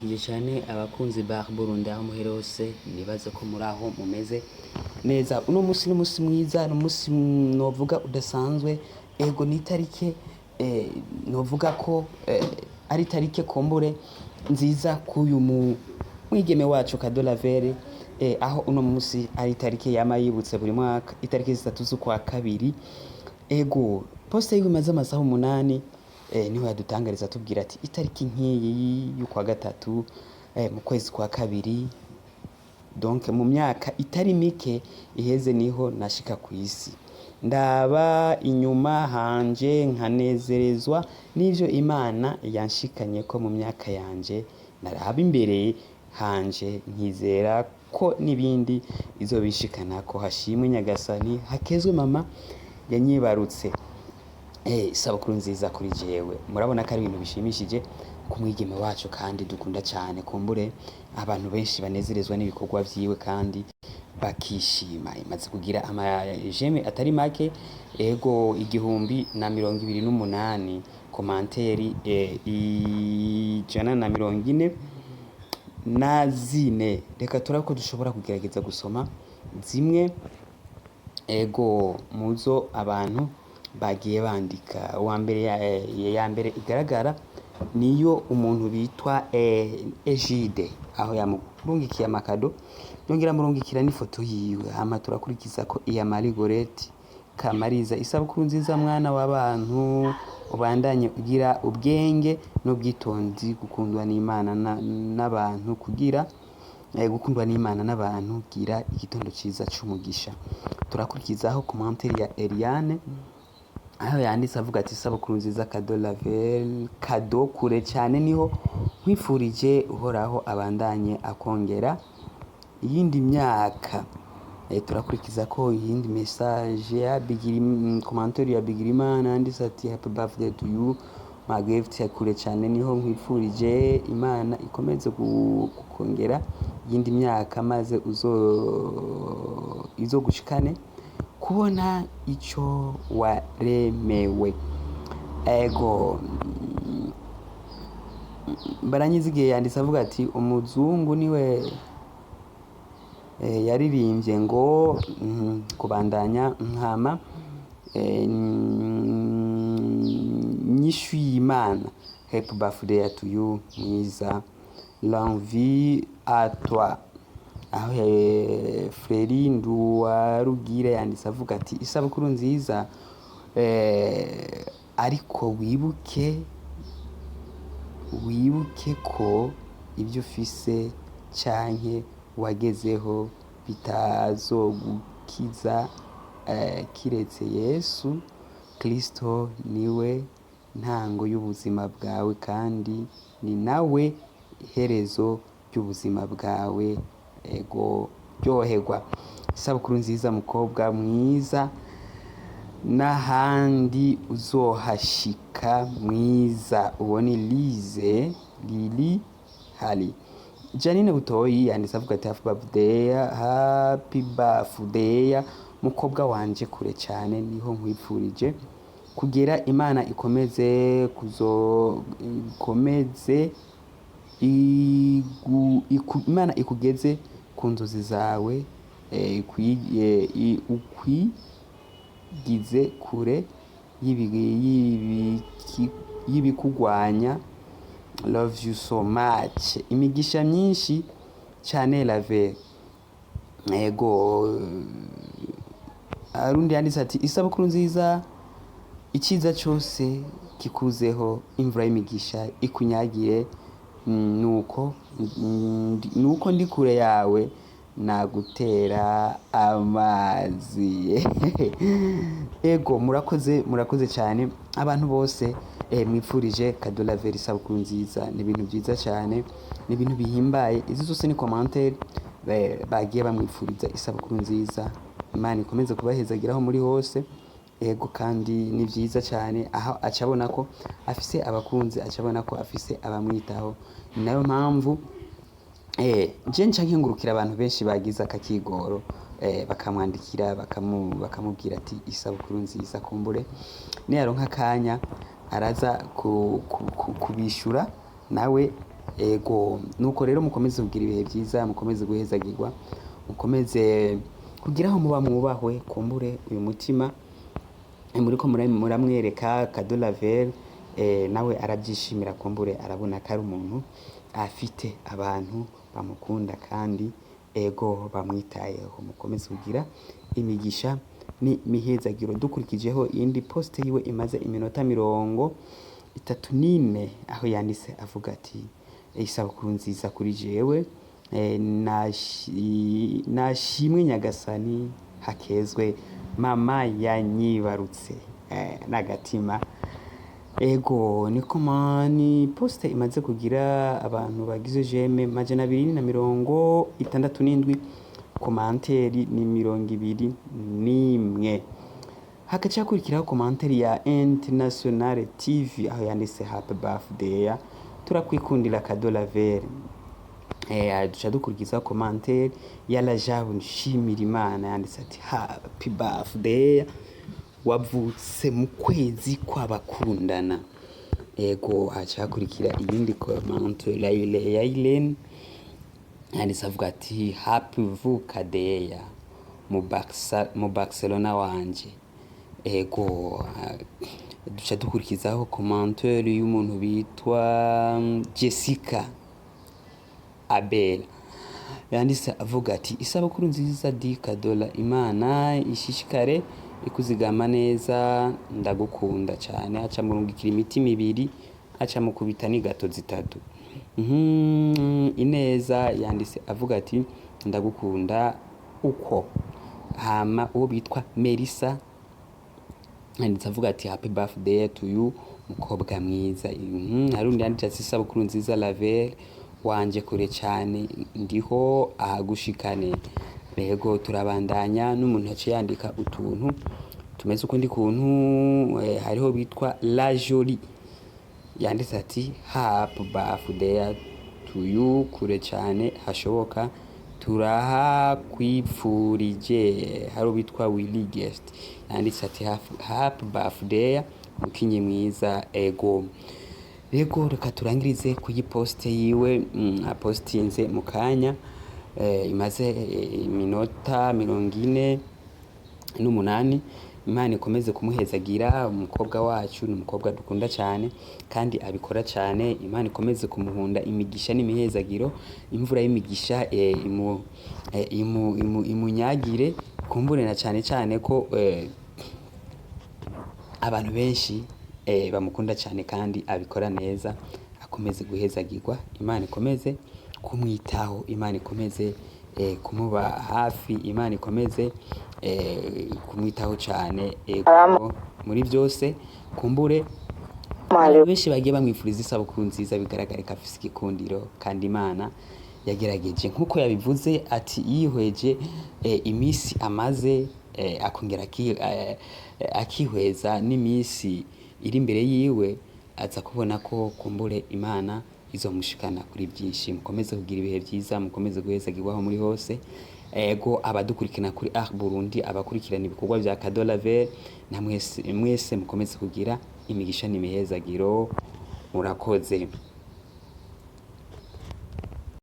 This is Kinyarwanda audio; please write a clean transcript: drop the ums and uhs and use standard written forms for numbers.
Nje cyane abakunzi ba Burundi aho muhere hose nibaze ko muri aho mumeze neza. Uno musi n'umusi mwiza, n'umusi novuga udasanzwe. Ego ni itarike novuga ko ari itarike kumbure nziza k'uyu mwigeme wacu Kado Lavere, aho uno musi ari itarike yama yibutse buri mwaka, itarike 3 z'ukwa kabiri. Ego poste yiwe imaze amasaha 8 niho yadutangariza tubwira ati itariki nk'iyi y'ukwa gatatu mu kwezi kwa kabiri, donc mu myaka itari mike iheze niho nashika ku isi. Ndaba inyuma hanje nkanezerezwa n'ivyo Imana yanshikanye ko mu myaka yanje, naraba imbere hanje nkizera ko n'ibindi izobishikana ko. Hashimwe Nyagasani, hakezwe mama yanyibarutse. Isabukuru nziza kuri jewe. Murabona ko ari ibintu bishimishije ku mwigeme wacu kandi dukunda cyane, kumbure abantu benshi banezerezwa n'ibikorwa vyiwe kandi bakishima. Imaze kugira amajeme atari make, ego 1028 komanteri 144. Reka turako dushobora kugerageza gusoma zimwe ego muzo abantu bagiye bandika. Uwa mbere ya mbere igaragara niyo umuntu bitwa Egide, aho yamurungikiye amakado yongera murungikira n'ifoto yiwe. Hama turakurikiza ko iya Marigorete Kamariza, isabukuru nziza mwana w'abantu, ubandanye ugira ubwenge n'ubwitonzi, gukundwa n'Imana n'abantu, kugira gukundwa n'Imana n'abantu, gira igitondo ciza c'umugisha. Turakurikizaho komanteri ya Eliane, aho yanditse avuga ati isabukuru nziza Kado Lavere, Kado kure cyane niho nkwifurije, uhoraho abandanye akongera iyindi myaka. Turakurikiza ko iyindi message ya komanteri ya Bigirimana yanditse ati happy birthday to you my gift, kure cyane niho nkwifurije, Imana ikomeze kukongera iyindi myaka maze izo gushikane kubona icyo waremewe. Ego Baranyizigiye yanditse avuga ati umuzungu niwe yaririmbye ngo kubandanya nkama nyishu y'Imana. Happy birthday to you mwiza, l'envie à toi. Aho Freri Nduwarugire yanditse avuga ati isabukuru nziza, ariko wibuke ko ibyo ufise canke wagezeho bitazogukiza, kiretse Yesu Kristo niwe ntango y'ubuzima bwawe kandi ni nawe iherezo ry'ubuzima bwawe. Ego ryoherwa. Isabukuru nziza mukobwa mwiza, n'ahandi uzohashika mwiza. Uwo ni Lili Hali. Janine Butoyi yanditse avuga ati happy birthday mukobwa wanje, kure cyane niho nkwifurije kugera. Imana ikomeze Imana ikugeze ku nzozi zawe, ukwigize kure y'ibikugwanya. Love you so much. Imigisha myinshi cyane Lavere. Ego arundi yanditse ati isabukuru nziza, icyiza cyose kikuzeho, imvura y'imigisha ikunyagire, nuko ndi kure yawe nagutera amazi. Ego murakoze cyane abantu bose mwifurije Kado Lavere isabukuru nziza. Ni ibintu byiza cyane, ni ibintu bihimbaye. Izi zose ni komanteri bagiye bamwifuriza isabukuru nziza. Imana ikomeze kubahezagiraho muri hose. Ego kandi ni byiza cyane, aho acabona ko afise abakunzi, acabona ko afise abamwitaho. Ni nayo mpamvu je nca nkengurukira abantu benshi bagize akakigoro, bakamwandikira bakamubwira ati isabukuru nziza. Kumbure niyaronka akanya araza kubishura nawe ego nuko rero mukomeze kugira ibihe byiza, mukomeze guhezagirwa, mukomeze kugira aho muba mwubahwe. Kumbure uyu mutima muriko muramwereka Kado Lavelle, nawe arabyishimira. Kumbure arabona ko ari umuntu afite abantu bamukunda kandi ego bamwitayeho. Mukomeze kugira imigisha ni mihezagiro. Dukurikijeho iyindi poste yiwe imaze iminota 34 aho yanditse avuga ati isabukuru nziza kuri jewe, nashimwe Nyagasani, hakezwe mama yanyibarutse, n'agatima. Ego ni poste imaze kugira abantu bagize jeme 267, komanteri ni 21. Hagaca hakurikiraho komanteri ya International TV aho yanditse happy birthday, turakwikundira Kado Lavelle. Duca dukurikizaho komanteri ya Rajabu Nshimirimana yanditse ati happy birthday, wavutse mu kwezi kw'abakundana. Ego haca hakurikira iyindi komanteri ya Irene yanditse avuga ati happy vukadeya mu Barcelona wanje. Ego duca dukurikizaho komanteri y'umuntu bitwa Jessica Abel yanditse avuga ati isabukuru nziza di Kadola, Imana ishishikare ikuzigama neza, ndagukunda cyane. Aca murungikira imitima 2, aca mukubita n'igato 3. Ineza yanditse avuga ati ndagukunda uko. Hama uwo bitwa Melissa yanditse avuga ati happy birthday to you mukobwa mwiza. Harundi yanditse ati isabukuru nziza Lavelle wanje kure cyane, ndiho ahagushikane. Ego turabandanya n'umuntu ace yandika utuntu tumeze ukundi kuntu. Hariho bitwa La Jolie yanditse ati happy birthday to you, kure cyane hashoboka turahakwipfurije. Hariho bitwa Willy Guest yanditse ati happy birthday mukinyi mwiza. Ego reka turangirize ku poste yiwe apostinze mu kanya, imaze iminota 48. Imana ikomeze kumuhezagira. Umukobwa wacu ni umukobwa dukunda cyane kandi abikora cyane. Imana ikomeze kumuhunda imigisha n'imihezagiro, imvura y'imigisha imunyagire. Kumbure na cyane ko abantu benshi bamukunda cyane kandi abikora neza. Akomeze guhezagirwa, Imana ikomeze kumwitaho, Imana ikomeze kumuba hafi, Imana ikomeze kumwitaho cyane muri byose. Kumbure benshi bagiye bamwifuriza isabukuru nziza, bigaragara ko afise igikundiro kandi Imana yagerageje nkuko yabivuze ati yihweje imisi amaze, akongera akihweza n'imisi iri imbere yiwe, aza kubona ko kumbure Imana izomushikana kuri byinshi. Mukomeze kugira ibihe byiza, mukomeze guhezagirwaho muri hose. Ego abadukurikirana kuri Burundi, abakurikirana ibikorwa bya Kado Lavelle, na mwese mukomeze kugira imigisha n'imihezagiro. Murakoze.